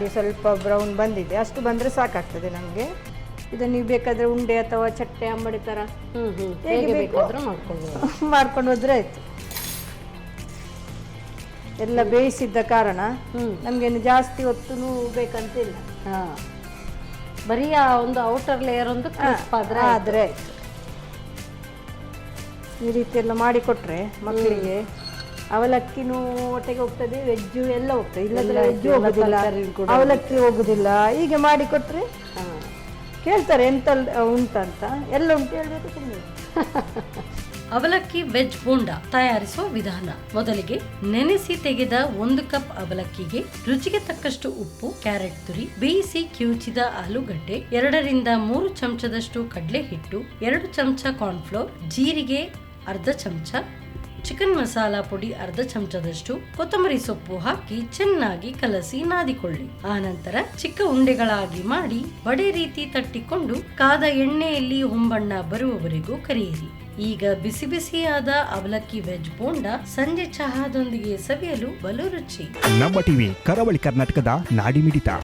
ಸ್ವಲ್ಪ ಬ್ರೌನ್ ಬಂದಿದೆ, ಅಷ್ಟು ಬಂದರೆ ಸಾಕಾಗ್ತದೆ ನಮಗೆ. ಇದನ್ನು ನೀವು ಬೇಕಾದರೆ ಉಂಡೆ ಅಥವಾ ಚಟ್ಟೆ ಅಂಬಡಿ ಥರ ಹೇಗೆ ಬೇಕಾದರೂ ಮಾಡ್ಕೊಂಡು ಹೋದ್ರೆ ಆಯಿತು. ಎಲ್ಲ ಬೇಯಿಸಿದ್ದ ಕಾರಣ ನಮಗೇನು ಜಾಸ್ತಿ ಹೊತ್ತು ಬೇಕಂತಿಲ್ಲ. ಬರೀ ಆ ಒಂದು ಔಟರ್ ಲೇಯರ್ ಒಂದು ಆದರೆ ಆಯಿತು. ಈ ರೀತಿ ಎಲ್ಲ ಮಾಡಿಕೊಟ್ರೆ ಮಕ್ಕಳಿಗೆ ಅವಲಕ್ಕಿನೂ ಹೊಟ್ಟೆಗೆ ಹೋಗ್ತದೆ, ವೆಜ್ಜು ಎಲ್ಲ ಹೋಗ್ತದೆ. ಇಲ್ಲದ್ರೆ ವೆಜ್ಜು ಹೋಗುದಿಲ್ಲ, ಅವಲಕ್ಕಿ ಹೋಗುದಿಲ್ಲ. ಹೀಗೆ ಮಾಡಿಕೊಟ್ರೆ ಕೇಳ್ತಾರೆ ಎಂತ ಉಂಟಂತ. ಎಲ್ಲ ಉಂಟು ಹೇಳ್ಬೇಕು ಸುಮ್ಮನೆ. ಅವಲಕ್ಕಿ ವೆಜ್ ಬೋಂಡ ತಯಾರಿಸುವ ವಿಧಾನ. ಮೊದಲಿಗೆ ನೆನೆಸಿ ತೆಗೆದ 1 ಕಪ್ ಅವಲಕ್ಕಿಗೆ ರುಚಿಗೆ ತಕ್ಕಷ್ಟು ಉಪ್ಪು, ಕ್ಯಾರೆಟ್ ತುರಿ, ಬೇಯಿಸಿ ಕಿವುಚಿದ ಆಲೂಗಡ್ಡೆ, 2 ರಿಂದ 3 ಚಮಚದಷ್ಟು ಕಡಲೆ ಹಿಟ್ಟು, 2 ಚಮಚ ಕಾರ್ನ್ಫ್ಲೋರ್, ಜೀರಿಗೆ ಅರ್ಧ ಚಮಚ, ಚಿಕನ್ ಮಸಾಲಾ ಪುಡಿ ಅರ್ಧ ಚಮಚದಷ್ಟು, ಕೊತ್ತಂಬರಿ ಸೊಪ್ಪು ಹಾಕಿ ಚೆನ್ನಾಗಿ ಕಲಸಿ ನಾದಿಕೊಳ್ಳಿ. ಆನಂತರ ಚಿಕ್ಕ ಉಂಡೆಗಳಾಗಿ ಮಾಡಿ ಬಡೆ ರೀತಿ ತಟ್ಟಿಕೊಂಡು ಕಾದ ಎಣ್ಣೆಯಲ್ಲಿ ಹೊಂಬಣ್ಣ ಬರುವವರೆಗೂ ಕರಿಯಿರಿ. ಈಗ ಬಿಸಿ ಬಿಸಿಯಾದ ಅವಲಕ್ಕಿ ವೆಜ್ ಬೋಂಡ ಸಂಜೆ ಚಹಾದೊಂದಿಗೆ ಸವಿಯಲು ಬಲು ರುಚಿ. ನಮ್ಮ ಟಿವಿ ಕರಾವಳಿ ಕರ್ನಾಟಕದ ನಾಡಿಮಿಡಿತ.